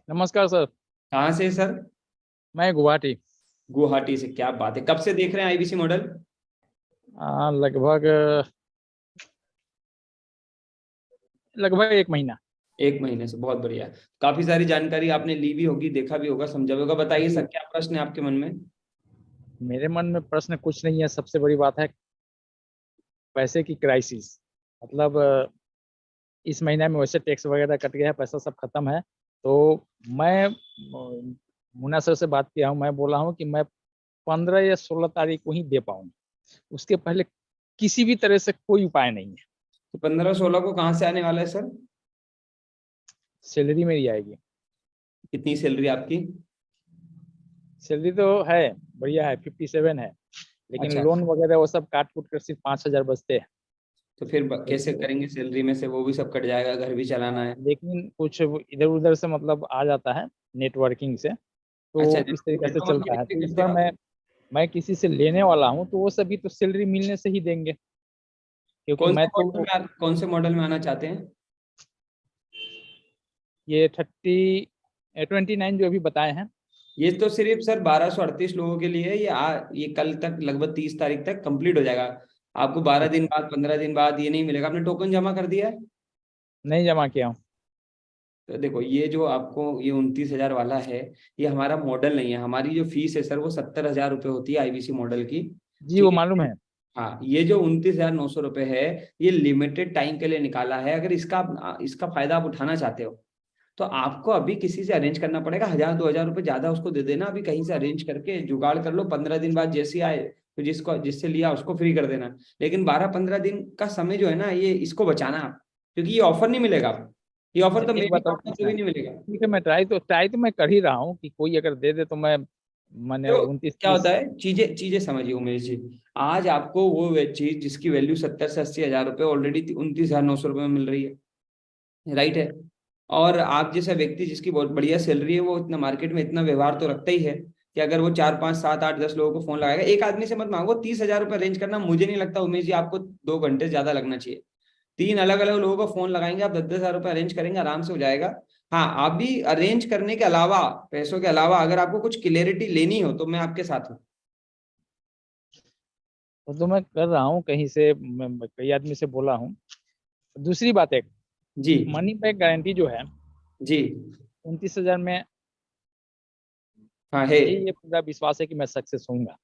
नमस्कार सर। कहाँ से सर? मैं गुवाहाटी। गुवाहाटी से, क्या बात है। कब से देख रहे हैं आईबीसी मॉडल? लगभग लगभग 1 महीना। एक महीने से, बहुत बढ़िया। काफी सारी जानकारी आपने ली भी होगी, देखा भी होगा, समझा भी होगा। बताइए जी। सर, क्या प्रश्न है आपके मन में? मेरे मन में प्रश्न कुछ नहीं है, सबसे बड़ी बात है पैसे की क्राइसिस। मतलब इस महीने में वैसे टैक्स वगैरह कट गया है, पैसा सब खत्म है। तो मैं मुन्ना सर से बात किया हूँ, मैं बोला हूँ कि मैं 15 या 16 तारीख को ही दे पाऊंगा, उसके पहले किसी भी तरह से कोई उपाय नहीं है। तो 15-16 को कहाँ से आने वाला है सर? सैलरी मेरी आएगी। कितनी सैलरी आपकी? सैलरी तो है, बढ़िया है, 57 है। लेकिन अच्छा, लोन वगैरह वो सब काट कूट कर सिर्फ 5,000 बचते हैं। तो फिर कैसे तो करेंगे? सैलरी में से वो भी सब कट जाएगा, घर भी चलाना है। लेकिन कुछ इधर उधर से मतलब आ जाता है, नेटवर्किंग से, अच्छा, तो इस तरीके से इसका मतलब चलता है। कैसे तो इस करते बार हो आप? मैं किसी से लेने वाला हूँ, तो वो सभी तो सैलरी मिलने से ही देंगे, क्योंकि मैं तो कौन से मॉडल में आना चाहते हैं? ये 29 जो अभी बताए हैं। ये तो सिर्फ सर 1238 लोगों के लिए है। ये कल तक, लगभग 30 तारीख तक कंप्लीट हो जाएगा। आपको 12 दिन अच्छा, बाद, 15 दिन बाद ये नहीं मिलेगा। आपने टोकन जमा कर दिया है? नहीं जमा किया हूँ। तो देखो, ये जो आपको ये 29,000 वाला है, ये हमारा मॉडल नहीं है। हमारी जो फीस है सर, वो 70,000 रुपये होती है आईबीसी मॉडल की। जी वो ठीक है। मालूम है। हाँ, ये जो 29,900 रुपये है, ये लिमिटेड टाइम के लिए निकाला है। अगर इसका इसका फायदा आप उठाना चाहते हो, तो आपको अभी किसी से अरेंज करना पड़ेगा। 1,000-2,000 रुपये ज्यादा उसको दे देना, अभी कहीं से अरेंज करके जुगाड़ कर लो। 15 दिन बाद जैसे आए, तो जिससे लिया उसको फ्री कर देना। लेकिन 12-15 दिन का समय जो है ना, ये इसको बचाना आप, क्योंकि ये ऑफर नहीं मिलेगा आपको। ये ऑफर अच्छा, तो एक मेरी बात और तरफ से पूछना भी है। नहीं मिलेगा। ठीक है, मैं ट्राई तो मैं कर ही रहा हूँ कि कोई अगर दे दे तो मैंने तो 29 क्या होता 30। है, चीजें चीजें समझिए उमेश जी। आज आपको वो चीज जिसकी वैल्यू 70 से 80 हजार रुपये ऑलरेडी 29,900 रुपये में मिल रही है, राइट है। और आप जैसा व्यक्ति जिसकी बहुत बढ़िया सैलरी है, वो इतना मार्केट में इतना व्यवहार तो रखता ही है कि अगर वो 4 5 7 8 10 लोगों को फोन लगाएगा। एक आदमी से मत मांगो 30,000 रुपये अरेंज करना। मुझे नहीं लगता उमेश जी आपको 2 घंटे ज्यादा लगना चाहिए। 3 अलग अलग लोगों को फोन लगाएंगे, आप 10-10 हजार रुपये अरेंज करेंगे, आराम से हो जाएगा। हाँ, आप भी अरेंज करने के अलावा, पैसों के अलावा, अगर आपको कुछ क्लियरिटी लेनी हो, तो मैं आपके साथ हूँ। तो मैं कर रहा हूँ कहीं से, मैं कई आदमी से बोला हूँ। दूसरी बात है, जी। मनी बैक गारंटी जो है जी। 29,000 में, हाँ है। मुझे ये पूरा विश्वास है कि मैं सक्सेस होऊंगा।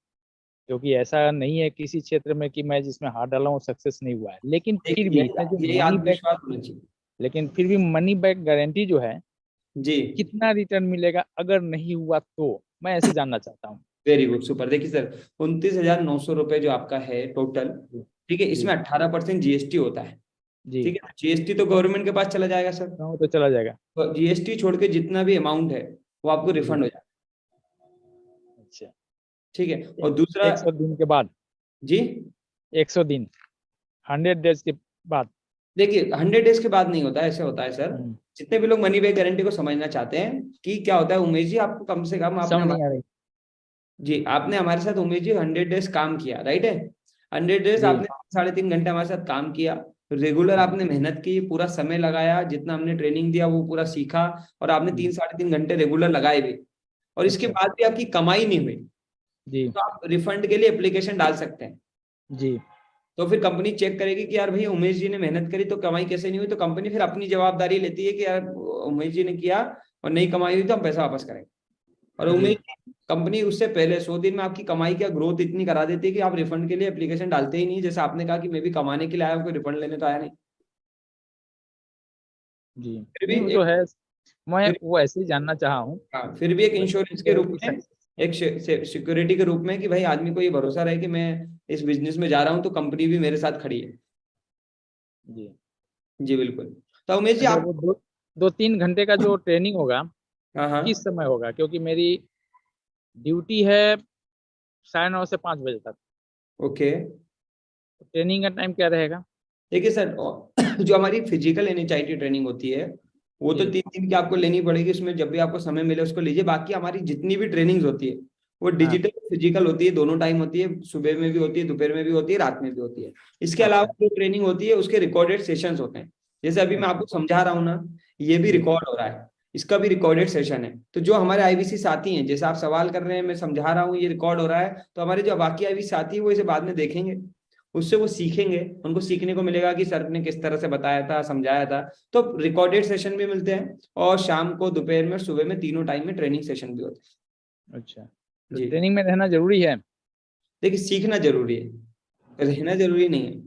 क्योंकि ऐसा नहीं है किसी क्षेत्र में कि मैं जिसमें हाथ डाला हूँ सक्सेस नहीं हुआ है, लेकिन एक फिर भी मैं जो यही मनी बैक आत्मविश्वास होना चाहिए। लेकिन फिर भी मनी बैक गारंटी जो है, जी। कितना रिटर्न मिलेगा अगर नहीं हुआ, तो मैं ऐसे जानना चाहता हूँ। Very good, super. देखिए सर, 29,900 रुपये जो आपका है टोटल, जी। ठीक है, जी। इसमें 18% जीएसटी होता है। जी। ठीक है, जीएसटी तो गवर्नमेंट के पास चला जाएगा सर। तो तो चला जाएगा। तो जीएसटी छोड़ के जितना भी अमाउंट है, वो आपको जी। रिफंड हो जाएगा। अच्छा। ठीक है। और एक दूसरा, 100 दिन के बाद। जी, 100 दिन, 100 डेज के बाद। देखिए 100 डेज के बाद नहीं होता है, ऐसे होता है सर। हम्म, जितने भी लोग मनी बैक गारंटी को समझना चाहते हैं कि क्या होता है, उमेश जी आपको कम से कम आपने समझ नहीं आ हमारे, रही। जी, आपने हमारे साथ उमेश जी 100 डेज काम किया, राइट है। 100 डेज जी। आपने 3.5 घंटे हमारे साथ काम किया। रेगुलर जी। आपने मेहनत की, पूरा समय लगाया, जितना हमने ट्रेनिंग दिया वो पूरा सीखा। और आपने हम्म, 3-3.5 घंटे रेगुलर लगाए भी, और इसके अच्छा। बाद भी आपकी कमाई नहीं हुई, जी। तो आप रिफंड के लिए एप्लीकेशन डाल सकते हैं। जी। तो फिर कंपनी चेक करेगी कि यार भाई उमेश जी ने मेहनत करी, तो कमाई कैसे नहीं हुई। तो कंपनी फिर अपनी जवाबदारी लेती है कि यार उमेश जी ने किया और नहीं कमाई हुई, तो हम पैसा वापस करेंगे। और जी। उमेश जी, कंपनी उससे पहले 100 दिन में आपकी कमाई क्या ग्रोथ इतनी करा देती है कि आप रिफंड के लिए एप्लीकेशन डालते ही नहीं। जैसे आपने कहा कि मैं भी कमाने के लिए आया हूँ, कोई रिफंड लेने तो आया नहीं। जी। फिर भी नहीं वो तो एक है। मैं फिर वो ऐसे ही जानना चाहा हूँ। हाँ, फिर भी एक बस इंश्योरेंस ये के है रूप कि में, सक्सेस। एक सिक्योरिटी के रूप में, कि भाई आदमी को ये भरोसा रहे कि मैं इस बिजनेस में जा रहा हूँ, तो कंपनी भी मेरे साथ खड़ी है। जी। जी बिल्कुल। तो उमेश जी अच्छा, आप, वो 2-3 घंटे का जो ट्रेनिंग होगा, हाँ हाँ, किस समय होगा? क्योंकि मेरी ड्यूटी है 9:30 से 5 बजे तक। ओके। तो ट्रेनिंग का टाइम क्या रहेगा? देखिए सर, जो हमारी फिजिकल एनएचआईटी ट्रेनिंग होती है, वो तो जी। 3 दिन की आपको लेनी पड़ेगी। उसमें जब भी आपको समय मिले उसको लीजिए। बाकी हमारी जितनी भी ट्रेनिंग्स होती है, वो हाँ। डिजिटल फिजिकल होती है, दोनों टाइम होती है। सुबह में भी होती है, दोपहर में भी होती है, रात में भी होती है। इसके अलावा अच्छा। जो ट्रेनिंग होती है, उसके रिकॉर्डेड सेशंस होते हैं। जैसे अभी मैं अच्छा। आपको समझा रहा हूँ ना, ये भी जी। रिकॉर्ड हो रहा है। इसका भी रिकॉर्डेड सेशन है। तो जो हमारे आईबीसी साथी हैं, जैसे आप सवाल कर रहे हैं, मैं समझा रहा हूँ, ये रिकॉर्ड हो रहा है, तो हमारे जो बाकी आईबीसी साथी है वो इसे बाद में देखेंगे, उससे वो सीखेंगे, उनको सीखने को मिलेगा कि सर ने किस तरह से बताया था, समझाया था। तो रिकॉर्डेड सेशन भी मिलते हैं, और शाम को, दोपहर में, सुबह में, तीनों टाइम में ट्रेनिंग सेशन भी होते हैं। अच्छा, तो जी, ट्रेनिंग में रहना जरूरी है? देखिए सीखना जरूरी है, रहना जरूरी नहीं है।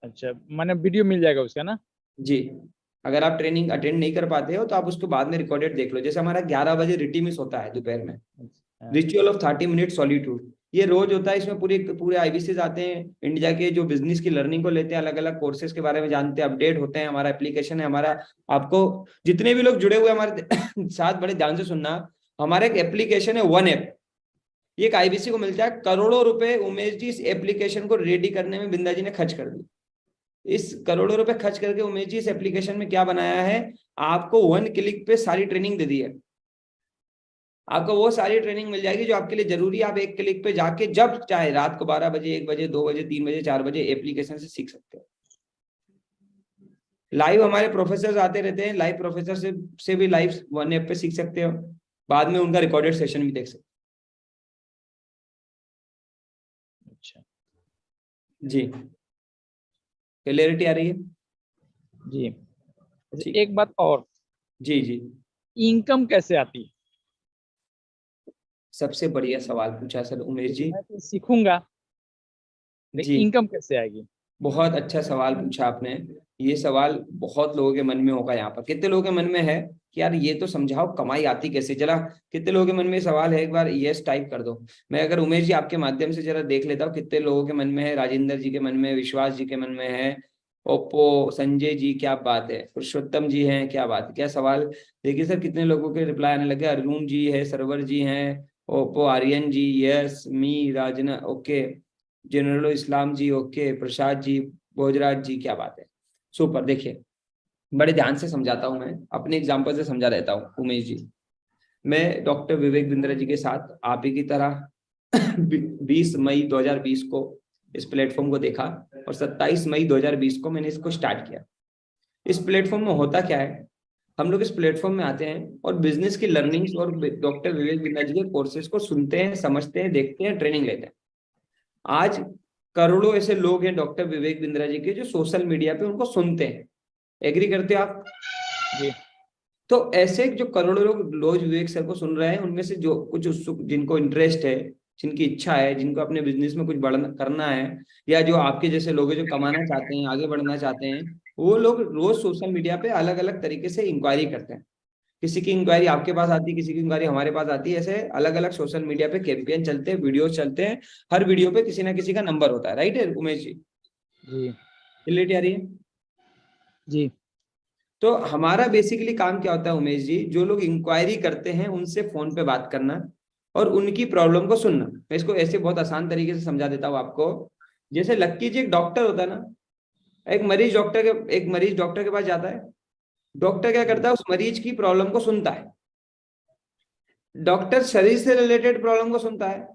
अच्छा, माने वीडियो मिल जाएगा उसका ना? जी, अगर आप ट्रेनिंग अटेंड नहीं कर पाते हो तो आप उसको बाद में रिकॉर्डेड देख लो। जैसे हमारा 11 बजे रिटिमिस होता है दोपहर में, अच्छा, रिचुअल ऑफ 30 मिनट सॉलिट्यूड, ये रोज होता है। इसमें पूरे पूरे आईबीसी आते हैं, इंडिया के जो बिजनेस की लर्निंग को लेते हैं, अलग अलग कोर्सेज के बारे में जानते हैं, अपडेट होते हैं। हमारा एप्लीकेशन है हमारा, आपको जितने भी लोग जुड़े हुए हमारे साथ बड़े ध्यान से सुनना, हमारा एक एप्लीकेशन है, वन ऐप, ये एक आईबीसी को मिलता है। करोड़ों रुपए उमेश जी इस एप्लीकेशन को रेडी करने में बिंदा जी ने खर्च कर दिए। इस करोड़ों रुपए खर्च करके उमेश जी इस एप्लीकेशन में क्या बनाया है, आपको 1 क्लिक पे सारी ट्रेनिंग दे दी है। आपको वो सारी ट्रेनिंग मिल जाएगी जो आपके लिए जरूरी है। आप 1 क्लिक पे जाके जब चाहे, रात को 12 बजे, 1 बजे, 2 बजे, 3 बजे, 4 बजे एप्लीकेशन से सीख सकते हो। लाइव हमारे प्रोफेसर आते रहते हैं, लाइव प्रोफेसर से भी लाइव वन ऐप पे सीख सकते हो, बाद में उनका रिकॉर्डेड सेशन भी देख सकते अच्छा। हो। जी, क्लियरिटी आ रही है? जी। अच्छा, ठीक, एक बात और, जी जी, इनकम कैसे आती है? सबसे बढ़िया सवाल पूछा सर उमेश जी। मैं तो सीखूंगा, लेकिन जी, इनकम कैसे आएगी? बहुत अच्छा सवाल पूछा आपने। ये सवाल बहुत लोगों के मन में होगा। यहाँ पर कितने लोगों के मन में है कि यार ये तो समझाओ कमाई आती कैसे? जरा कितने लोगों के मन में सवाल है, एक बार यस टाइप कर दो। मैं अगर उमेश जी आपके माध्यम से जरा देख लेता हूँ कितने लोगों के मन में है। राजेंद्र जी के मन में, विश्वास जी के मन में है, ओप्पो संजय जी, क्या बात है, पुरुषोत्तम जी हैं, क्या बात है, क्या सवाल। देखिए सर कितने लोगों के रिप्लाई आने लगे। अर्जुन जी है, सरवर जी हैं, ओप्पो आर्यन जी, यस मी राजना, ओके, जनरल इस्लाम जी, ओके, प्रसाद जी, भोजराज जी, क्या बात है, सुपर। देखिए बड़े ध्यान से समझाता हूं, मैं अपने एग्जांपल से समझा देता हूँ उमेश जी। मैं डॉक्टर विवेक बिंद्रा जी के साथ आप ही की तरह 20 मई 2020 को इस प्लेटफॉर्म को देखा, और 27 मई 2020 को मैंने इसको स्टार्ट किया। इस प्लेटफॉर्म में होता क्या है, हम लोग इस प्लेटफॉर्म में आते हैं और बिजनेस की लर्निंग्स और डॉक्टर विवेक बिंद्रा जी के कोर्सेज को सुनते हैं, समझते हैं, देखते हैं, ट्रेनिंग लेते हैं। आज करोड़ों ऐसे लोग हैं डॉक्टर विवेक बिंद्रा जी के जो सोशल मीडिया पे उनको सुनते हैं। एग्री करते हो आप? जी। तो ऐसे जो करोड़ों लोग रोज विवेक सर को सुन रहे हैं, उनमें से जो कुछ उत्सुक, जिनको इंटरेस्ट है, जिनकी इच्छा है, जिनको अपने बिजनेस में कुछ बढ़ना करना है, या जो आपके जैसे लोग हैं जो कमाना चाहते हैं, आगे बढ़ना चाहते हैं, वो लोग रोज सोशल मीडिया पे अलग अलग तरीके से इंक्वायरी करते हैं। किसी की इंक्वायरी आपके पास आती है, किसी की इंक्वायरी हमारे पास आती है। ऐसे अलग अलग सोशल मीडिया पे कैंपेन चलते हैं, वीडियोस चलते हैं, हर वीडियो पे किसी ना किसी का नंबर होता है। राइट है उमेश जी? जी। क्लियरिटी आ रही है? जी। तो हमारा बेसिकली काम क्या होता है उमेश जी, जो लोग इंक्वायरी करते हैं उनसे फोन पे बात करना और उनकी प्रॉब्लम को सुनना। मैं इसको ऐसे बहुत आसान तरीके से समझा देता हूँ आपको। जैसे लक्की जी एक डॉक्टर होता है ना, एक मरीज डॉक्टर के पास जाता है। डॉक्टर क्या करता है, उस मरीज की प्रॉब्लम को सुनता है। डॉक्टर शरीर से रिलेटेड प्रॉब्लम को सुनता है,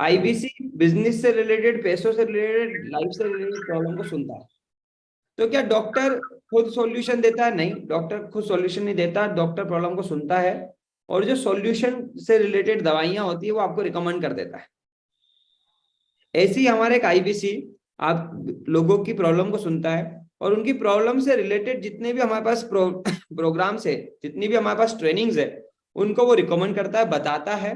आईबीसी बिजनेस से रिलेटेड, पैसों से रिलेटेड, लाइफ से रिलेटेड प्रॉब्लम को सुनता है। तो क्या डॉक्टर खुद सॉल्यूशन देता है? नहीं, डॉक्टर खुद सॉल्यूशन नहीं देता। डॉक्टर प्रॉब्लम को सुनता है, और जो सॉल्यूशन से रिलेटेड दवाइयां होती है वो आपको रिकमेंड कर देता है। ऐसे ही हमारे एक आईबीसी आप लोगों की प्रॉब्लम को सुनता है, और उनकी प्रॉब्लम से रिलेटेड जितने भी हमारे पास प्रोग्राम्स है, जितनी भी हमारे पास ट्रेनिंग्स है, उनको वो रिकमेंड करता है, बताता है,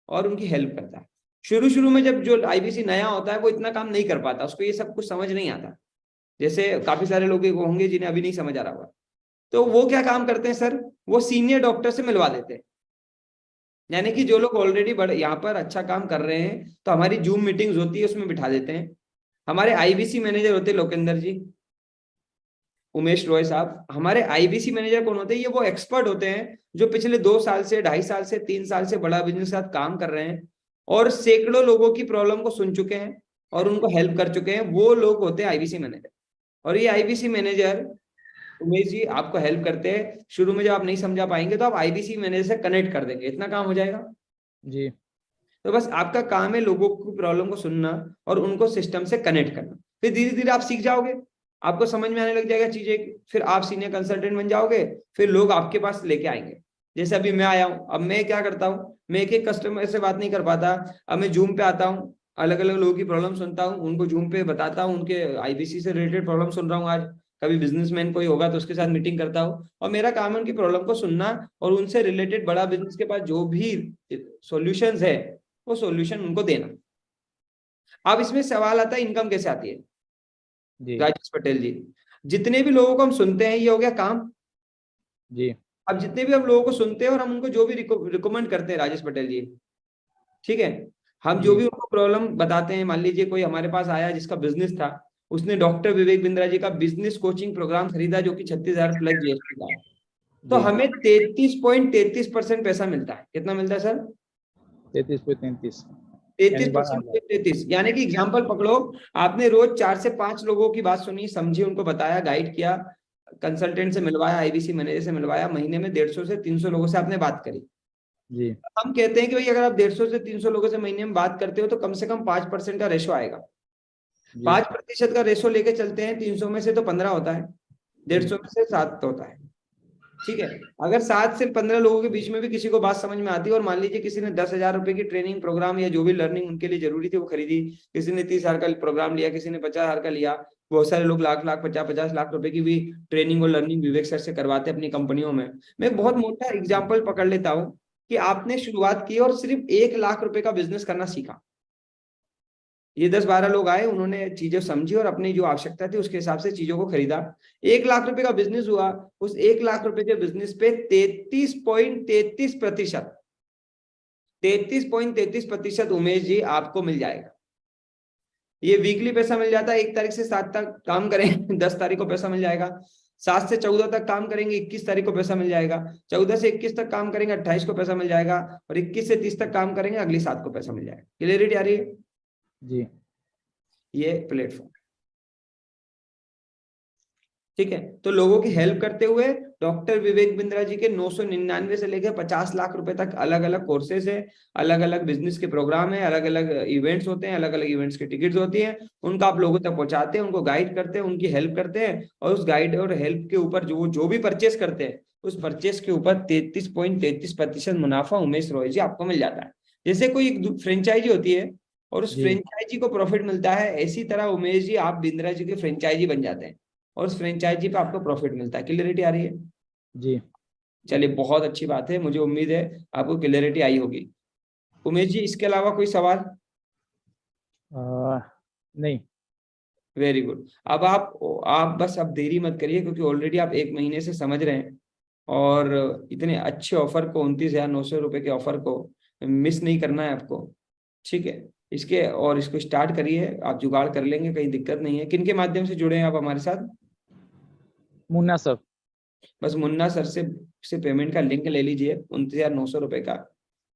और उनकी हेल्प करता है। शुरू शुरू में जब जो आईबीसी नया होता है वो इतना काम नहीं कर पाता, उसको ये सब कुछ समझ नहीं आता। जैसे काफी सारे लोग होंगे जिन्हें अभी नहीं समझ आ रहा होगा। तो वो क्या काम करते हैं सर, वो सीनियर डॉक्टर से मिलवा देते हैं। यानी कि जो लोग ऑलरेडी बड़े यहाँ पर अच्छा काम कर रहे हैं, तो हमारी जूम मीटिंग्स होती है, उसमें बिठा देते हैं। हमारे आईबीसी मैनेजर होते हैं लोकेंद्र जी, उमेश रॉय साहब। हमारे आईबीसी मैनेजर कौन होते हैं? ये वो एक्सपर्ट होते हैं जो पिछले 2 साल से, 2.5 साल से, 3 साल से बड़ा बिजनेस के साथ काम कर रहे हैं, और सैकड़ों लोगों की प्रॉब्लम को सुन चुके हैं और उनको हेल्प कर चुके हैं। वो लोग होते हैं आईबीसी मैनेजर। और ये आईबीसी मैनेजर उमेश जी आपको हेल्प करते हैं। शुरू में जब आप नहीं समझा पाएंगे तो आप आईबीसी मैनेजर से कनेक्ट कर देंगे, इतना काम हो जाएगा। जी। तो बस आपका काम है लोगों की प्रॉब्लम को सुनना और उनको सिस्टम से कनेक्ट करना। फिर धीरे धीरे आप सीख जाओगे। आपको समझ में आने लग जाएगा चीजें, फिर आप सीनियर कंसल्टेंट बन जाओगे, फिर लोग आपके पास लेके आएंगे। जैसे अभी मैं आया हूँ, अब मैं क्या करता हूँ, मैं एक एक कस्टमर से बात नहीं कर पाता, अब मैं जूम पे आता हूँ, अलग अलग लोगों की प्रॉब्लम सुनता हूँ, उनको जूम पे बताता हूँ, उनके आईबीसी से रिलेटेड प्रॉब्लम सुन रहा हूँ आज, कभी बिजनेसमैन कोई होगा तो उसके साथ मीटिंग करता हूँ, और मेरा काम है उनकी प्रॉब्लम को सुनना और उनसे रिलेटेड बड़ा बिजनेस के पास जो भी सॉल्यूशंस है वो सॉल्यूशन उनको देना। अब इसमें सवाल आता है इनकम कैसे आती है। जी राजेश पटेल जी, जितने भी लोगों को हम सुनते हैं ये हो गया काम। जी अब जितने भी हम लोगों को सुनते हैं और हम उनको जो भी रिकमेंड करते हैं राजेश पटेल जी, ठीक है, हम जो जी भी उनको प्रॉब्लम बताते हैं, मान लीजिए कोई हमारे पास आया जिसका बिजनेस था, उसने डॉक्टर विवेक बिंद्रा जी का बिजनेस कोचिंग प्रोग्राम खरीदा जो कि 36,000 प्लस जीएसटी का है, तो जी हमें 33.33% पैसा मिलता है। कितना मिलता है सर? 33.33 यानी 33%, 33, यानी कि एग्जाम्पल पकड़ो, आपने रोज 4 से 5 लोगों की बात सुनी, समझी, उनको बताया, गाइड किया, कंसल्टेंट से मिलवाया, आईबीसी मैनेजर से मिलवाया, महीने में 150 से 300 लोगों से आपने बात करी। जी हम कहते हैं कि भाई अगर आप 150 से 300 लोगों से महीने में बात करते हो तो कम से कम 5% का रेशो आएगा। जी 5% का रेशो लेके चलते हैं, 300 में से तो 15 होता है, 150 में से 7 होता है, ठीक है। अगर 7 से 15 लोगों के बीच में भी किसी को बात समझ में आती है, और मान लीजिए किसी ने 10,000 रुपए की ट्रेनिंग प्रोग्राम या जो भी लर्निंग उनके लिए जरूरी थी वो खरीदी, किसी ने 30,000 का प्रोग्राम लिया, किसी ने 50,000 का लिया, बहुत सारे लोग लाख लाख 50-50 लाख रुपए की भी ट्रेनिंग और लर्निंग विवेक सर से करवाते हैं अपनी कंपनियों में। मैं एक बहुत मोटा एग्जाम्पल पकड़ लेता हूँ कि आपने शुरुआत की और सिर्फ 1 लाख रुपए का बिजनेस करना सीखा, ये 10-12 लोग आए, उन्होंने चीजें समझी और अपनी जो आवश्यकता थी उसके हिसाब से चीजों को खरीदा, 1 लाख रुपए का बिजनेस हुआ। उस 1 लाख रुपए के बिजनेस पे 33.33%, 33.33% उमेश जी आपको मिल जाएगा। ये वीकली पैसा मिल जाता है, 1 तारीख से 7 तक काम करें 10 तारीख को पैसा मिल जाएगा, 7 से 14 तक काम करेंगे, 21 तारीख को पैसा मिल जाएगा, 14 से 21 तक काम करेंगे, 28 को पैसा मिल जाएगा, और 21 से 30 तक काम करेंगे, अगली 7 को पैसा मिल जाएगा। क्लियरिटी आ रही है? जी ये प्लेटफॉर्म, ठीक है। तो लोगों की हेल्प करते हुए डॉक्टर विवेक बिंद्रा जी के 999 से लेकर 50 लाख रुपए तक अलग अलग कोर्सेज है, अलग अलग बिजनेस के प्रोग्राम है, अलग अलग इवेंट्स होते हैं, अलग अलग इवेंट्स की टिकट्स होती हैं, उनका आप लोगों तक पहुंचाते हैं, उनको गाइड करते हैं, उनकी हेल्प करते हैं, और उस गाइड और हेल्प के ऊपर जो भी परचेस करते हैं उस परचेस के ऊपर 33.33% मुनाफा उमेश रॉय जी आपको मिल जाता है। जैसे कोई एक फ्रेंचाइजी होती है और उस जी फ्रेंचाइजी को प्रॉफिट मिलता है, इसी तरह उमेश जी आप बिंद्रा जी के फ्रेंचाइजी बन जाते हैं और उस फ्रेंचाइजी पे आपको प्रॉफिट मिलता है। क्लियरिटी आ रही है? जी चलिए, बहुत अच्छी बात है, मुझे उम्मीद है आपको क्लियरिटी आई होगी। उमेश जी, इसके अलावा कोई सवाल? नहीं। Very good. अब आप बस अब देरी मत करिए, क्योंकि ऑलरेडी आप 1 महीने से समझ रहे हैं, और इतने अच्छे ऑफर को, 29,900 रुपए के ऑफर को मिस नहीं करना है आपको, ठीक है। इसको स्टार्ट करिए, आप जुगाड़ कर लेंगे, कहीं दिक्कत नहीं है। किन के माध्यम से जुड़े हैं आप हमारे साथ? मुन्ना सर। बस मुन्ना सर से पेमेंट का लिंक ले लीजिए 29,900 रुपए का,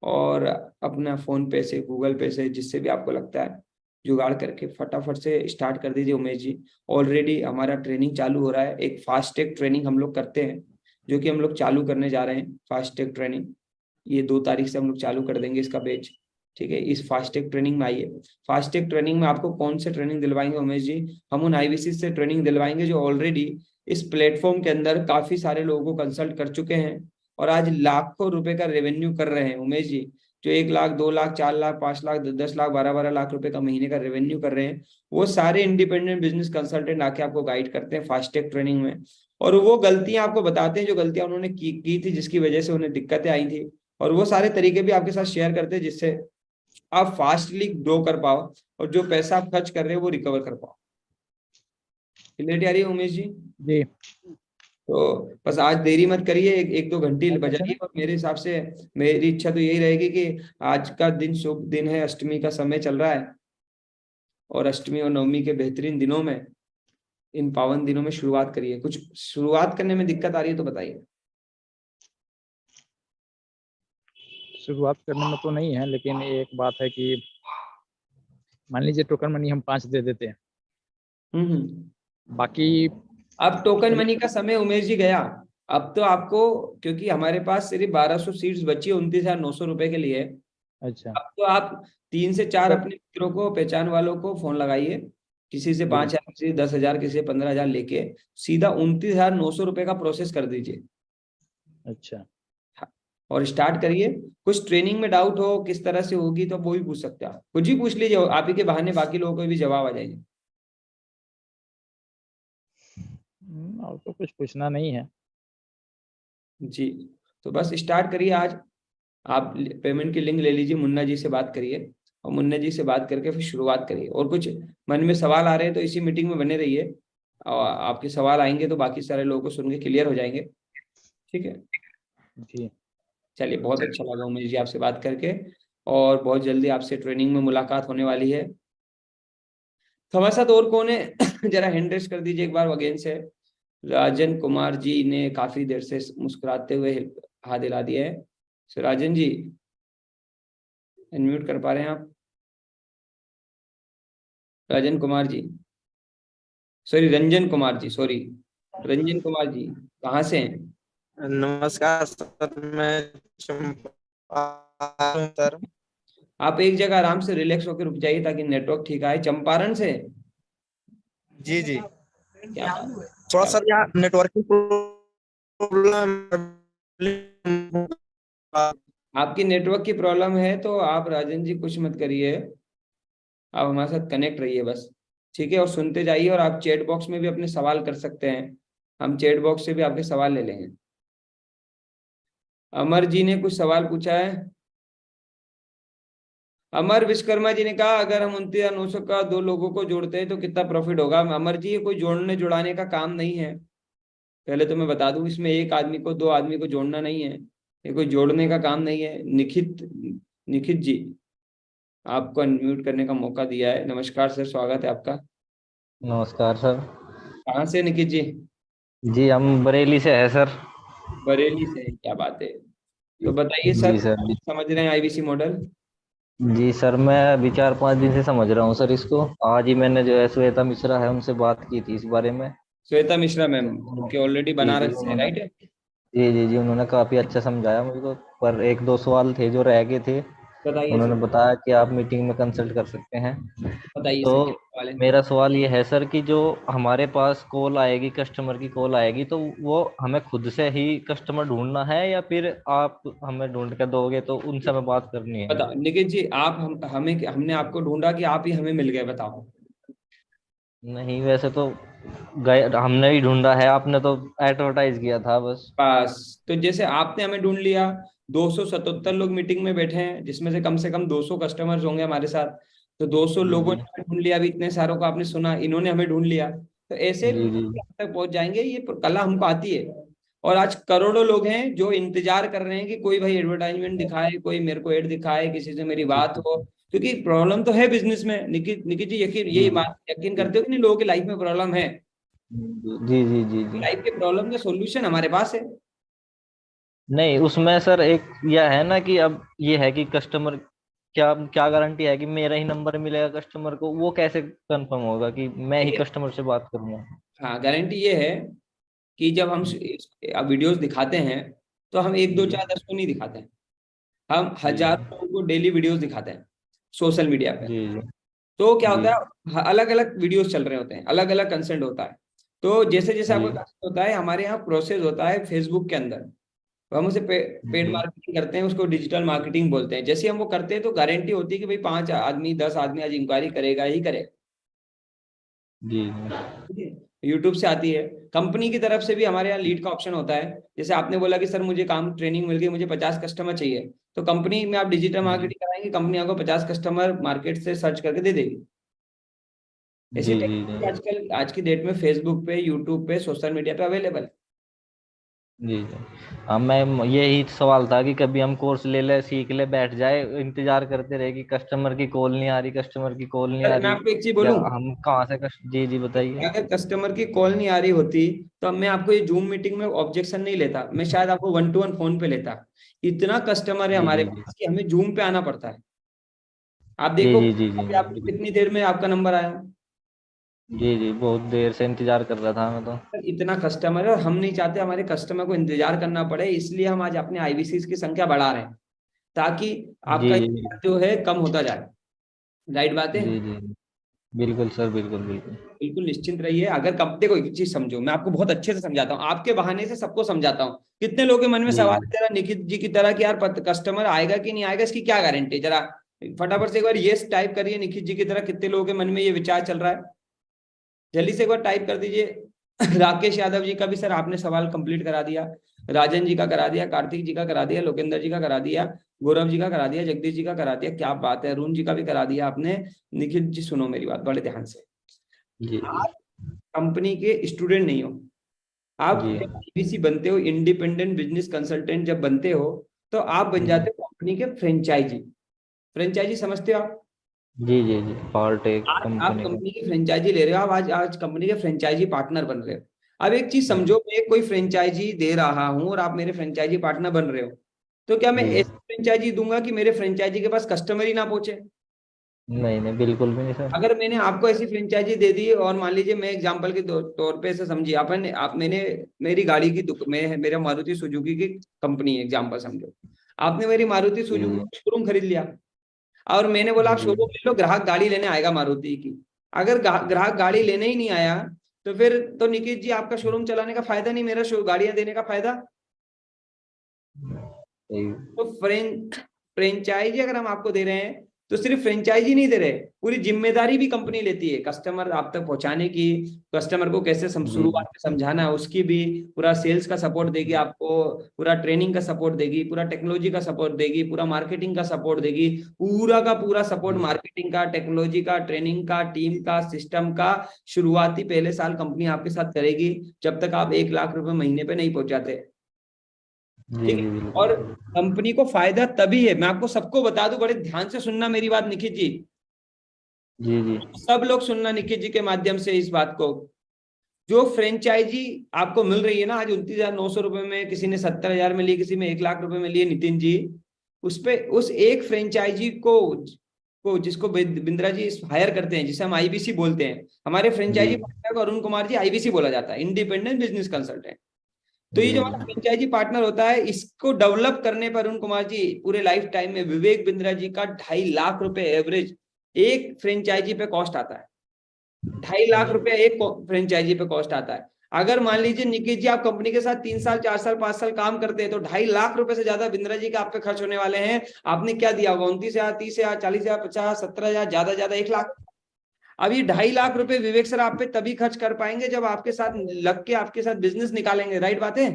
और अपना फोन पे से, गूगल पे से, जिससे भी आपको लगता है, जुगाड़ करके फटाफट से स्टार्ट कर दीजिए। उमेश जी, ऑलरेडी हमारा ट्रेनिंग चालू हो रहा है, एक फास्ट टैग ट्रेनिंग हम लोग करते हैं, जो कि हम लोग चालू करने जा रहे हैं। फास्ट टैग ट्रेनिंग ये 2 तारीख से हम लोग चालू कर देंगे इसका बैच, ठीक है। इस फास्ट टैग ट्रेनिंग में आइए। फास्ट टैग ट्रेनिंग में आपको कौन से ट्रेनिंग दिलवाएंगे उमेश जी? हम उन आईवीसी से ट्रेनिंग दिलवाएंगे जो ऑलरेडी इस प्लेटफॉर्म के अंदर काफी सारे लोगों को कंसल्ट कर चुके हैं और आज लाखों रुपए का रेवेन्यू कर रहे हैं उमेश जी। जो 1 लाख, 2 लाख, 4 लाख, 5 लाख, 10 लाख, 12 लाख रुपए का महीने का रेवेन्यू कर रहे हैं, वो सारे इंडिपेंडेंट बिजनेस कंसल्टेंट आके आपको गाइड करते हैं फास्ट टैग ट्रेनिंग में, और वो गलतियां आपको बताते हैं जो गलतियां उन्होंने की थी, जिसकी वजह से उन्हें दिक्कतें आई थी, और वो सारे तरीके भी आपके साथ शेयर करते हैं, जिससे आप फास्टली ग्रो कर पाओ और जो पैसा आप खर्च कर रहे हो वो रिकवर कर पाओ। क्लियरिटी आ रही है उमेश जी? जी तो बस आज देरी मत करिए, एक दो घंटी बजाइए, और मेरे हिसाब से मेरी इच्छा तो यही रहेगी कि आज का दिन शुभ दिन है, अष्टमी का समय चल रहा है, और अष्टमी और नवमी के बेहतरीन दिनों में, इन पावन दिनों में शुरुआत करिए। कुछ शुरुआत करने में दिक्कत आ रही है तो बताइए। शुरुआत करने में तो नहीं है, लेकिन एक बात है कि मान लीजिए टोकन मनी हम 5 दे देते हैं, बाकी अब टोकन मनी का समय उमेश जी गया। अब तो आपको, क्योंकि हमारे पास सिर्फ 1200 सीट्स बची है 29,900 रुपए के लिए, अच्छा अब तो आप 3 से 4 अपने मित्रों को, पहचान वालों को फोन लगाइए, किसी से 5,000, किसी से 10,000, किसी से 15,000 लेके सीधा 29,900 रुपए का प्रोसेस कर दीजिए। अच्छा। हाँ, और स्टार्ट करिए। कुछ ट्रेनिंग में डाउट हो किस तरह से होगी तो वो भी पूछ सकते हैं आप, कुछ भी पूछ लीजिए, आप ही के बहाने बाकी लोगों को भी जवाब आ जाएंगे। और तो कुछ पूछना नहीं है। जी, तो बस स्टार्ट करिए आज। आप पेमेंट की लिंक ले लीजिए, मुन्ना जी से बात करिए, और मुन्ना जी से बात करके फिर शुरुआत करिए। और कुछ मन में सवाल आ रहे हैं तो इसी मीटिंग में बने रहिए, और आपके सवाल आएंगे तो बाकी सारे लोगों को सुन के क्लियर हो जाएंगे। ठीक है, जी। चलिए, बहुत अच्छा लगा उमेश जी आपसे बात करके, और बहुत जल्दी आपसे ट्रेनिंग में मुलाकात होने वाली है। तो हमारे साथ और कौन है जरा हैंड रेस कर दीजिए एक बार अगेन से। राजन कुमार जी ने काफी देर से मुस्कुराते हुए हाथ हिला दिया है। सो राजन जी, अनम्यूट कर पा रहे हैं आप? राजन कुमार जी, सॉरी रंजन कुमार जी, सॉरी रंजन कुमार जी, कहाँ से हैं? नमस्कार सर, मैं चंपारण हूं सर। आप एक जगह आराम से रिलैक्स होकर रुक जाइए ताकि नेटवर्क ठीक आए। चंपारण से? जी जी, क्या बात, थोड़ा क्या सर बात। यहाँ नेटवर्किंग प्रॉब्लम। आपकी नेटवर्क की प्रॉब्लम है तो आप राजन जी कुछ मत करिए, आप हमारे साथ कनेक्ट रहिए बस। ठीक है, और सुनते जाइए, और आप चैट बॉक्स में भी अपने सवाल कर सकते हैं, हम चैट बॉक्स से भी आपके सवाल ले लेंगे। अमर जी ने कुछ सवाल पूछा है। अमर विश्वकर्मा जी ने कहा अगर हम 29,900 का 2 लोगों को जोड़ते हैं तो कितना प्रॉफिट होगा? अमर जी, ये कोई जोड़ने जुड़ाने का काम नहीं है, पहले तो मैं बता दूं, इसमें एक आदमी को 2 आदमी को जोड़ना नहीं है, ये कोई जोड़ने का काम नहीं है। निखित, निखित जी, आपको अनम्यूट करने का मौका दिया है। नमस्कार सर, स्वागत है आपका। नमस्कार सर। कहाँ से निखित जी? जी हम बरेली से है सर। बरेली से, क्या बात है। तो बताइए सर, जी सर। समझ रहे हैं आईबीसी मॉडल? जी सर, मैं अभी 4-5 दिन से समझ रहा हूँ सर इसको। आज ही मैंने जो है श्वेता मिश्रा है उनसे बात की थी इस बारे में। श्वेता मिश्रा मैम, उन्होंने- ओके, ऑलरेडी जी जी बनारस से, उन्होंने राइट है? जी जी जी उन्होंने काफी अच्छा समझाया मुझको। पर 1-2 सवाल थे जो रह गए थे। बताइए उन्होंने सर, बताया कि आप मीटिंग में कंसल्ट कर सकते हैं। बताइए तो सर, क्या सवाल है? मेरा सवाल ये है सर कि जो हमारे पास कॉल आएगी, कस्टमर की कॉल आएगी, तो वो हमें खुद से ही कस्टमर ढूंढना है या फिर आप हमें ढूंढ कर दोगे तो उनसे हमें बात करनी है? बताओ निखित जी, आप हमने आपको ढूंढा कि आप ही हमें मिल गए? बताओ। नहीं, वैसे तो गए, हमने ही ढूंढा है, आपने तो एडवर्टाइज किया था बस। बस, तो जैसे आपने हमें ढूंढ लिया, 277 लोग मीटिंग में बैठे हैं जिसमें से कम 200 कस्टमर्स होंगे हमारे साथ, तो 200 जी लोगों जी ने हमें ढूंढ लिया। अभी इतने सारों को आपने सुना, इन्होंने हमें ढूंढ लिया, तो ऐसे जी जी तक पहुंच जाएंगे। ये कला हमको आती है। और आज करोड़ों लोग हैं जो इंतजार कर रहे हैं कि कोई भाई एडवर्टाइजमेंट दिखाए, कोई मेरे को एड दिखाए, किसी से मेरी जी बात हो। क्योंकि प्रॉब्लम तो है बिजनेस में। निखित निखित जी, यकीन, जी ये बात यकीन जी करते हो कि नहीं, लोगों की लाइफ में प्रॉब्लम है। जी जी जी जी। लाइफ के प्रॉब्लम का सोल्यूशन हमारे पास है। नहीं, उसमें सर एक यह है ना कि अब ये है कि कस्टमर, क्या क्या गारंटी है कि मेरा ही नंबर मिलेगा कस्टमर को? वो कैसे कंफर्म होगा कि मैं ही देखिए, कस्टमर से बात करूंगा? हाँ, गारंटी ये है कि जब हम वीडियोस दिखाते हैं तो हम एक दो जी चार 10 को नहीं दिखाते हैं, हम जी हजारों लोगों को डेली वीडियोस दिखाते हैं सोशल मीडिया पे। जी तो क्या जी होता है, अलग अलग वीडियोस चल रहे होते हैं, अलग अलग कंसेंट होता है। तो जैसे जैसे जी आपका कंसेंट होता है, हमारे यहाँ प्रोसेस होता है फेसबुक के अंदर, तो हम उसे पेड जी मार्केटिंग करते हैं, उसको डिजिटल मार्केटिंग बोलते हैं। जैसे हम वो करते हैं तो गारंटी होती है कि भाई 5 आदमी 10 आदमी आज इंक्वायरी करेगा ही करेगा। जी यूट्यूब से आती है, कंपनी की तरफ से भी हमारे यहाँ लीड का ऑप्शन होता है। जैसे आपने बोला कि सर मुझे काम ट्रेनिंग मिल गई, मुझे 50 कस्टमर चाहिए, तो कंपनी में आप डिजिटल जी मार्केटिंग कराएंगे, कंपनी आपको 50 कस्टमर मार्केट से सर्च करके दे देगी। ऐसी जी जी टेक्नोलॉजी आजकल आज की डेट में फेसबुक पे, यूट्यूब पे, सोशल मीडिया पे अवेलेबल है। जी जी। हाँ, मैं यही सवाल था कि कभी हम कोर्स ले ले, सीख ले, बैठ जाए, इंतजार करते रहे कि कस्टमर की कॉल नहीं आ रही, कस्टमर की कॉल नहीं आ सर मैं रही, आपको एक चीज या बोलूं, हम कहाँ से जी जी बताइए। अगर कस्टमर की कॉल नहीं आ रही होती तो मैं आपको ये जूम मीटिंग में ऑब्जेक्शन नहीं लेता, मैं शायद आपको 1-to-1 फोन पे लेता। इतना कस्टमर है जी हमारे जी जी पास कि हमें जूम पे आना पड़ता है। आप जी देखो, जी जी जी अभी आपको बिल्कुल। कितनी देर में आपका नंबर आया। जी जी, बहुत देर से इंतजार कर रहा था मैं तो। इतना कस्टमर है, और हम नहीं चाहते हमारे कस्टमर को इंतजार करना पड़े, इसलिए हम आज अपने आईबीसी की संख्या बढ़ा रहे हैं, ताकि जी आपका जी जो है कम होता जाए। राइट बात है। जी जी बिल्कुल सर, बिल्कुल बिल्कुल। बिल्कुल निश्चिंत रहिए। अगर देखो एक चीज समझो, मैं आपको बहुत अच्छे से समझाता हूँ, आपके बहाने से सबको समझाता हूँ। कितने लोगों के मन में जी सवाल जी है जरा निखिल जी की तरह कि यार कस्टमर आएगा कि नहीं आएगा, इसकी क्या गारंटी? जरा फटाफट से एक बार यस टाइप करिए निखिल जी की तरह। कितने लोगों के मन में ये विचार चल रहा है? जल्दी से एक बार टाइप कर दीजिए। राकेश यादव जी का भी सर आपने सवाल कंप्लीट करा दिया, राजन जी का करा दिया, कार्तिक जी का करा दिया, लोकेंद्र जी का करा दिया, गौरव जी का करा दिया, जगदीश जी का करा दिया। क्या बात है, अरुण जी का भी करा दिया आपने। निखिल जी सुनो मेरी बात बड़े ध्यान से। जी आप कंपनी के स्टूडेंट नहीं हो, आप जी IBC बनते हो, इंडिपेंडेंट बिजनेस कंसल्टेंट जब बनते हो तो आप बन जाते हो कंपनी के फ्रेंचाइजी। फ्रेंचाइजी समझते हो आप? जी जी जी, पार्ट एक आज आप कंपनी का। कंपनी की फ्रेंचाइजी ले रहे हो, आप आज आज कंपनी के फ्रेंचाइजी पार्टनर बन रहे हो। अब एक चीज समझो, मैं कोई फ्रेंचाइजी दे रहा हूं और आप मेरे फ्रेंचाइजी पार्टनर बन रहे हो, तो क्या मैं जी, ऐसी फ्रेंचाइजी दूंगा कि मेरे फ्रेंचाइजी के पास कस्टमर ही ना पहुंचे? नहीं नहीं, बिल्कुल भी नहीं सर। अगर मैंने आपको ऐसी फ्रेंचाइजी दे दी और मान लीजिए, मैं एग्जांपल के तौर पे से समझिए, मैंने मेरी गाड़ी की मेरा मारुति सुजुकी की कंपनी है एग्जांपल समझो, आपने मेरी मारुति सुजुकी जी का शोरूम खरीद लिया और मैंने बोला आप जी शोरूम ले लो, ग्राहक गाड़ी लेने आएगा मारुति की। अगर ग्राहक गाड़ी लेने ही नहीं आया तो फिर तो निकित जी आपका शोरूम चलाने का फायदा नहीं, मेरा गाड़ियां देने का फायदा। सही। तो फ्रेंचाइजी अगर हम आपको दे रहे हैं तो सिर्फ फ्रेंचाइजी नहीं दे रहे, पूरी जिम्मेदारी भी कंपनी लेती है कस्टमर आप तक पहुंचाने की। कस्टमर को कैसे जी शुरुआत में समझाना है उसकी भी, पूरा सेल्स का सपोर्ट देगी आपको, पूरा ट्रेनिंग का सपोर्ट देगी, पूरा टेक्नोलॉजी का सपोर्ट देगी, पूरा मार्केटिंग का सपोर्ट देगी, पूरा का पूरा सपोर्ट मार्केटिंग का, टेक्नोलॉजी का, ट्रेनिंग का, टीम का, सिस्टम का। शुरुआती पहले साल कंपनी आपके साथ करेगी जब तक आप 1 लाख रुपए महीने पे नहीं पहुंच जाते। जी ठीक है। जी और बिल्कुल। कंपनी को फायदा तभी है, मैं आपको सबको बता दूं, बड़े ध्यान से सुनना मेरी बात निखिल जी, जी जी सब लोग सुनना निखिल जी के माध्यम से इस बात को। जो फ्रेंचाइजी आपको मिल रही है ना आज 29,900 रुपए में, किसी ने 70,000 में ली, किसी में 1 लाख रुपए में लिए नितिन जी, उस पे उस एक फ्रेंचाइजी को जिसको बिंद्रा जी हायर करते हैं, जिसे हम IBC बोलते हैं, हमारे जी फ्रेंचाइजी पार्टनर को अरुण कुमार जी IBC बोला जाता है, इंडिपेंडेंट बिजनेस कंसल्टेंट। तो ये जी जो हमारा फ्रेंचाइजी पार्टनर होता है, इसको डेवलप करने पर अरुण कुमार जी पूरे लाइफ टाइम में विवेक बिंद्रा जी का 2.5 लाख रुपए एवरेज एक फ्रेंचाइजी पे कॉस्ट आता है। 2.5 लाख रुपए एक फ्रेंचाइजी पे कॉस्ट आता है। अगर मान लीजिए निखिल जी आप कंपनी के साथ 3 साल 4 साल 5 साल काम करते हैं तो 2.5 लाख रुपए से ज्यादा बिंद्रा जी के आप पे खर्च होने वाले हैं। आपने क्या दिया होगा? 29,000, 30,000, 40,000, 50, 17,000, ज्यादा ज्यादा 1 लाख। अब ये 2.5 लाख रुपए विवेक सर आप पे तभी खर्च कर पाएंगे जब आपके साथ लग के आपके साथ बिजनेस निकालेंगे। राइट बात है?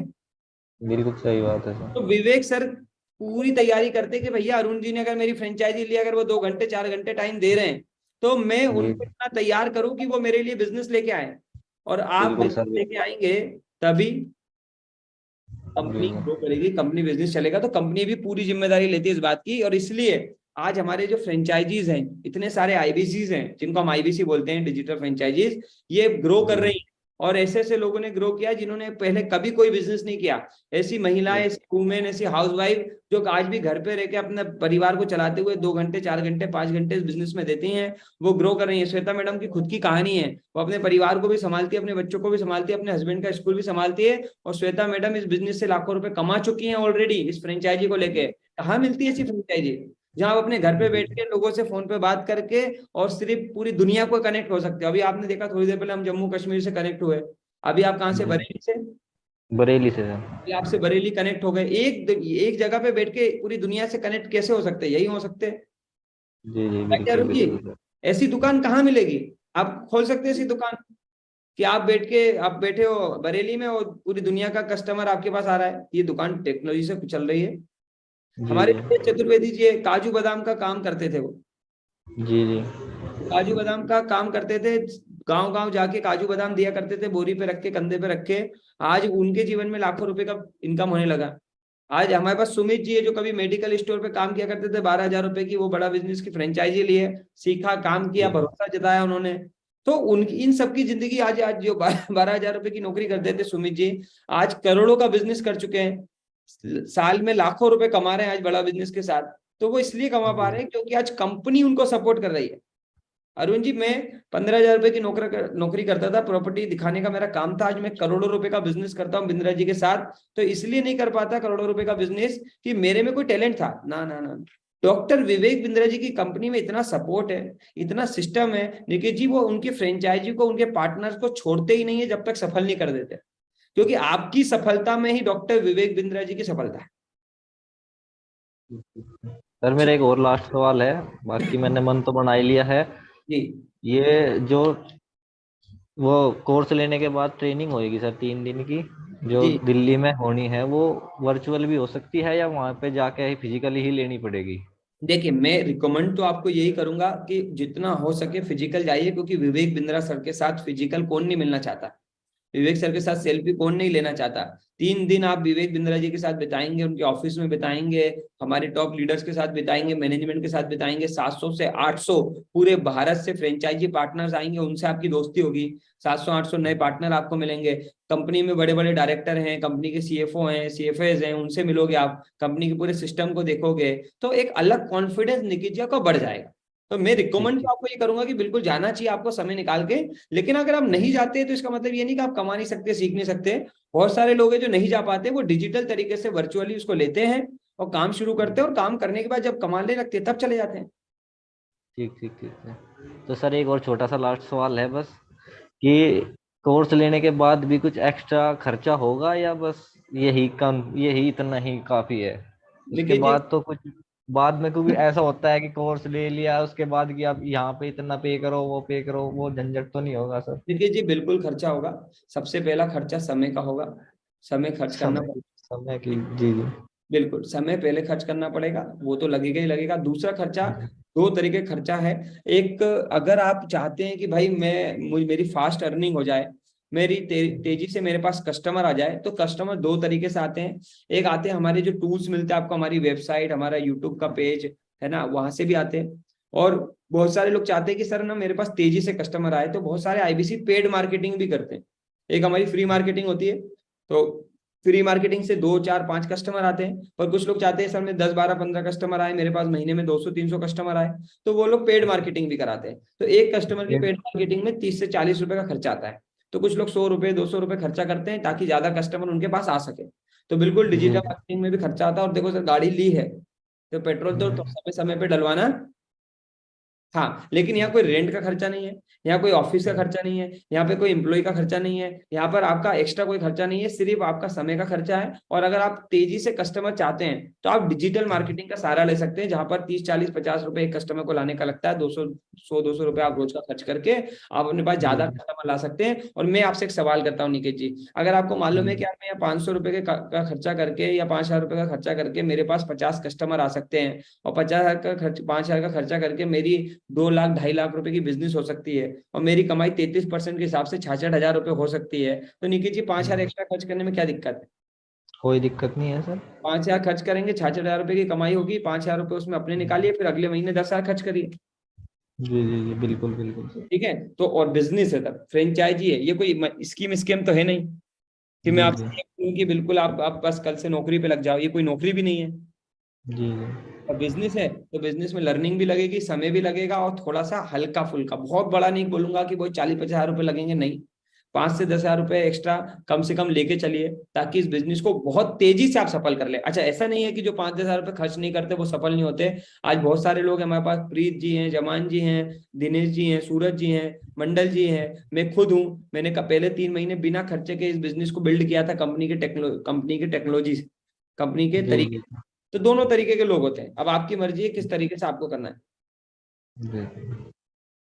बिल्कुल सही बात है तो सर। विवेक सर पूरी तैयारी करते कि भैया अरुण जी ने अगर मेरी फ्रेंचाइजी ली, अगर वो 2 घंटे 4 घंटे टाइम दे रहे हैं तो मैं जी उनको इतना तैयार करूं कि वो मेरे लिए बिजनेस लेके आए। और आप बिल्कुल बिजनेस सर, लेके आएंगे तभी कंपनी बिल्कुल। ग्रो करेगी, कंपनी बिजनेस चलेगा। तो कंपनी भी पूरी जिम्मेदारी लेती है इस बात की। और इसलिए आज हमारे जो फ्रेंचाइजीज हैं, इतने सारे IBCs हैं जिनको हम IBC बोलते हैं, डिजिटल फ्रेंचाइजीज, ये ग्रो कर जी रही हैं। और ऐसे ऐसे लोगों ने ग्रो किया जिन्होंने पहले कभी कोई बिजनेस नहीं किया। ऐसी महिलाएं, जी ऐसी वुमेन, ऐसी हाउसवाइफ जो आज भी घर पे रह के अपने परिवार को चलाते हुए 2 घंटे 4 घंटे 5 घंटे इस बिजनेस में देती हैं, वो ग्रो कर रही है। श्वेता मैडम की खुद की कहानी है, वो अपने परिवार को भी संभालती है, अपने बच्चों को भी संभालती है, अपने हस्बैंड का स्कूल भी संभालती है। और श्वेता मैडम इस बिजनेस से लाखों रुपए कमा चुकी हैं ऑलरेडी इस फ्रेंचाइजी को लेके। कहाँ मिलती है ऐसी फ्रेंचाइजी जहां आप अपने घर पे बैठ के लोगों से फोन पे बात करके और सिर्फ पूरी दुनिया को कनेक्ट हो सकते हो? अभी आपने देखा थोड़ी देर पहले हम जम्मू कश्मीर से कनेक्ट हुए। अभी आप कहाँ से? जी, बरेली से। बरेली से सर। अभी आपसे बरेली कनेक्ट हो गए। एक जगह पे बैठ के पूरी दुनिया से कनेक्ट कैसे हो सकते हैं? यही हो सकते हैं। जी जी क्या बिल्कुल अरुण जी, बिल्कुल सर। ऐसी दुकान कहाँ मिलेगी? आप खोल सकते हैं ऐसी दुकान कि आप बैठे हो बरेली में और पूरी दुनिया का कस्टमर आपके पास आ रहा है? ये दुकान टेक्नोलॉजी से चल रही है। जी हमारे जी चतुर्वेदी जी काजू बादाम का काम करते थे। वो जी जी काजू बादाम का काम करते थे, गांव गांव जाके काजू बादाम दिया करते थे, बोरी पे रख के, कंधे पे रख के। आज उनके जीवन में लाखों रुपए का इनकम होने लगा। आज हमारे पास सुमित जी है जो कभी मेडिकल स्टोर पे काम किया करते थे, 12,000 रुपए की वो बड़ा बिजनेस की फ्रेंचाइजी लिए, सीखा, काम किया, जी भरोसा जताया उन्होंने। तो उनकी इन सबकी जिंदगी आज आज जो 12,000 रुपए की नौकरी करते थे सुमित जी, आज करोड़ों का बिजनेस कर चुके हैं, साल में लाखों रुपए कमा रहे हैं आज बड़ा बिजनेस के साथ। तो वो इसलिए कमा पा रहे हैं क्योंकि आज कंपनी उनको सपोर्ट कर रही है। अरुण जी, मैं 15,000 रुपए की नौकरी करता था, प्रॉपर्टी दिखाने का मेरा काम था। आज मैं करोड़ों रुपए का बिजनेस करता हूँ बिंद्रा जी के साथ। तो इसलिए नहीं कर पाता करोड़ों रुपए का बिजनेस कि मेरे में कोई टैलेंट था, ना ना ना, डॉक्टर विवेक बिंद्रा जी की कंपनी में इतना सपोर्ट है, इतना सिस्टम है निखिल जी, वो उनके फ्रेंचाइजी को, उनके पार्टनर्स को छोड़ते ही नहीं है जब तक सफल नहीं कर देते, क्योंकि आपकी सफलता में ही डॉक्टर विवेक बिंद्रा जी की सफलता है। सर मेरा एक और लास्ट सवाल है, बाकी मैंने मन तो बना ही लिया है। जी ये जो वो कोर्स लेने के बाद ट्रेनिंग होएगी सर 3 दिन की, जो जी दिल्ली में होनी है, वो वर्चुअल भी हो सकती है या वहां पे जाके फिजिकली ही लेनी पड़ेगी? देखिए, मैं रिकमेंड तो आपको यही करूंगा कि जितना हो सके फिजिकल जाइए, क्योंकि विवेक बिंद्रा सर के साथ फिजिकल कौन नहीं मिलना चाहता, विवेक सर के साथ सेल्फी कौन नहीं लेना चाहता। 3 दिन आप विवेक बिंद्रा जी के साथ बिताएंगे, उनके ऑफिस में बिताएंगे, हमारे टॉप लीडर्स के साथ बिताएंगे, मैनेजमेंट के साथ बिताएंगे, 700 से 800 पूरे भारत से फ्रेंचाइजी पार्टनर्स आएंगे, उनसे आपकी दोस्ती होगी, 700-800 नए पार्टनर आपको मिलेंगे, कंपनी में बड़े बड़े डायरेक्टर हैं, कंपनी के सीएफओ हैं, सीएफएस हैं, उनसे मिलोगे आप, कंपनी के पूरे सिस्टम को देखोगे, तो एक अलग कॉन्फिडेंस निखिल जी का बढ़ जाएगा। तो मैं रिकमेंड तो आपको ये करूंगा कि बिल्कुल जाना चाहिए आपको समय निकाल के। लेकिन अगर आप नहीं जाते तो इसका मतलब ये नहीं कि आप कमा नहीं सकते, सीख नहीं सकते। बहुत सारे लोग हैं जो नहीं जा पाते, वो डिजिटल तरीके से वर्चुअली उसको लेते हैं और काम शुरू करते हैं, और काम करने के बाद जब कमाने लगते हैं तब चले जाते हैं। ठीक ठीक ठीक है। तो सर एक और छोटा सा लास्ट सवाल है बस, कि कोर्स लेने के बाद भी कुछ एक्स्ट्रा खर्चा होगा या बस यही इतना ही काफी है? उसके देखिए जी, बाद तो कुछ बाद में, क्योंकि ऐसा होता है कि कोर्स ले लिया उसके बाद कि आप यहाँ पे इतना पे करो, वो पे करो, वो झंझट तो नहीं होगा सर? देखिए जी, बिल्कुल खर्चा होगा। सबसे पहला खर्चा समय का होगा, समय खर्च करना समय समय की, पड़ेगा। जी जी। बिल्कुल समय पहले खर्च करना पड़ेगा, वो तो लगेगा ही लगेगा। दूसरा खर्चा, दो तरीके खर्चा है। एक, अगर आप चाहते हैं कि भाई मेरी फास्ट अर्निंग हो जाए, मेरी तेजी से मेरे पास कस्टमर आ जाए, तो कस्टमर दो तरीके से आते हैं। एक आते हैं हमारे जो टूल्स मिलते हैं आपको, हमारी वेबसाइट, हमारा यूट्यूब का पेज है ना, वहां से भी आते हैं। और बहुत सारे लोग चाहते हैं कि सर ना मेरे पास तेजी से कस्टमर आए, तो बहुत सारे आईबीसी पेड मार्केटिंग भी करते हैं। एक हमारी फ्री मार्केटिंग होती है, तो फ्री मार्केटिंग से 2 4 5 कस्टमर आते हैं। पर कुछ लोग चाहते हैं सर में 10 12 15 कस्टमर आए, मेरे पास महीने में 200 300 कस्टमर आए, तो वो लोग पेड मार्केटिंग भी कराते हैं। तो एक कस्टमर की पेड मार्केटिंग में 30 से 40 रुपए का खर्चा आता है। तो कुछ लोग 100 रुपए 200 रुपए खर्चा करते हैं ताकि ज्यादा कस्टमर उनके पास आ सके। तो बिल्कुल डिजिटल जी मार्केटिंग में भी खर्चा आता है। और देखो सर, गाड़ी ली है तो पेट्रोल तो समय समय पे डलवाना। हाँ, लेकिन यहाँ कोई रेंट का खर्चा नहीं है, यहाँ कोई ऑफिस का खर्चा नहीं है, यहाँ पे कोई एम्प्लॉय का खर्चा नहीं है, यहाँ पर आपका एक्स्ट्रा कोई खर्चा नहीं है, सिर्फ आपका समय का खर्चा है। और अगर आप तेजी से कस्टमर चाहते हैं तो आप डिजिटल मार्केटिंग का सहारा ले सकते हैं, जहां पर 30 40 50 रुपए एक कस्टमर को लाने का लगता है, 200 100 200 रुपए आप रोज का खर्च करके आप अपने पास ज्यादा कस्टमर ला सकते हैं। और मैं आपसे एक सवाल करता हूँ निकेत जी, अगर आपको मालूम है कि यार मैं यहाँ 500 रुपए का खर्चा करके या 5,000 रुपए का खर्चा करके मेरे पास 50 कस्टमर आ सकते हैं, और 50,000 का खर्च 5,000 का खर्चा करके मेरी 2 लाख 2.5 लाख रुपए की बिजनेस हो सकती है, और मेरी कमाई 33% के हिसाब से 66,000 रुपए हो सकती है, तो निखिल जी 5,000 एक्स्ट्रा खर्च करने में क्या दिक्कत है? कोई दिक्कत नहीं है सर। 5,000 खर्च करेंगे, 66,000 रुपए की कमाई होगी, 5,000 रुपए उसमें अपने निकालिए, फिर अगले महीने 10,000 खर्च करिए। जी जी जी, बिल्कुल बिल्कुल सर। ठीक है, तो और बिजनेस है तब, फ्रेंचाइजी है, ये कोई स्कीम स्कीम तो है नहीं कि मैं जी जी आपसे ये कहूं कि बिल्कुल आप बस कल से नौकरी पे लग जाओ, ये कोई नौकरी भी नहीं है। जी जी। और बिजनेस है तो बिजनेस में लर्निंग भी लगेगी, समय भी लगेगा, और थोड़ा सा हल्का फुल्का, बहुत बड़ा नहीं बोलूंगा कि वो 40 50 रुपए लगेंगे, नहीं, 5 से 10 हजार रुपए एक्स्ट्रा कम से कम लेके चलिए, ताकि इस बिजनेस को बहुत तेजी से आप सफल कर ले। अच्छा, ऐसा नहीं है कि जो 5 10 हजार रुपए खर्च नहीं करते वो सफल नहीं होते। आज बहुत सारे लोग हमारे पास, प्रीत जी हैं, जमान जी हैं, दिनेश जी हैं, सूरज जी हैं, मंडल जी हैं, मैं खुद हूँ। मैंने पहले 3 महीने बिना खर्चे के इस बिजनेस को बिल्ड किया था, कंपनी की टेक्नोलॉजी, कंपनी के जी तरीके। जी तो दोनों तरीके के लोग होते हैं, अब आपकी मर्जी है किस तरीके से आपको करना है। जी।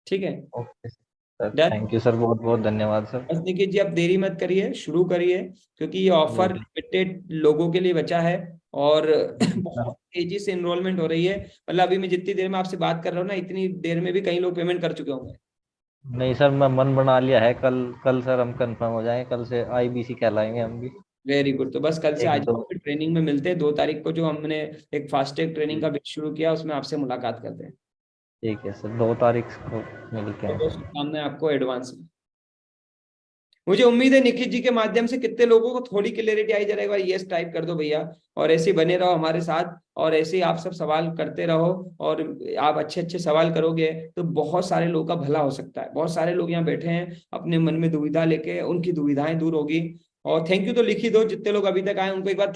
ठीक है, okay sir, done. Thank you sir, बहुत बहुत धन्यवाद सर। बस देखिए जी, अब देरी मत करिए, शुरू करिए, क्योंकि ये जी ऑफर जी लिमिटेड लोगों के लिए बचा है। और जी सर। बहुत तेजी से इनरोलमेंट हो रही है, मतलब अभी मैं जितनी देर में आपसे बात कर रहा हूँ ना, इतनी देर में भी कई लोग पेमेंट कर चुके होंगे। नहीं सर, मैं मन बना लिया है, कल कल सर हम कंफर्म हो जाएंगे, कल से आईबीसी कहलाएंगे हम भी। वेरी गुड, तो बस कल से आ एक दो। जाओ, फिर ट्रेनिंग में मिलते हैं 2 तारीख को, जो हमने एक फास्टैग ट्रेनिंग का बैच शुरू किया, उसमें आपसे मुलाकात करते हैं। ठीक है सर, 2 तारीख को मिलते तो हैं बहुत सर। शुभकामनाएं आपको एडवांस में। मुझे उम्मीद है निखिल जी के माध्यम से कितने लोगों को थोड़ी क्लियरिटी आई। जरा एक बार यस टाइप कर दो भैया, और ऐसे ही बने रहो हमारे साथ, और ऐसे ही आप सब सवाल करते रहो, और आप अच्छे अच्छे सवाल करोगे तो बहुत सारे लोगों का भला हो सकता है। बहुत सारे लोग यहाँ बैठे हैं अपने मन में दुविधा लेके, उनकी दुविधाएं दूर होगी। और थैंक यू तो लिख ही दो, जितने लोग अभी तक आए उनको एक बार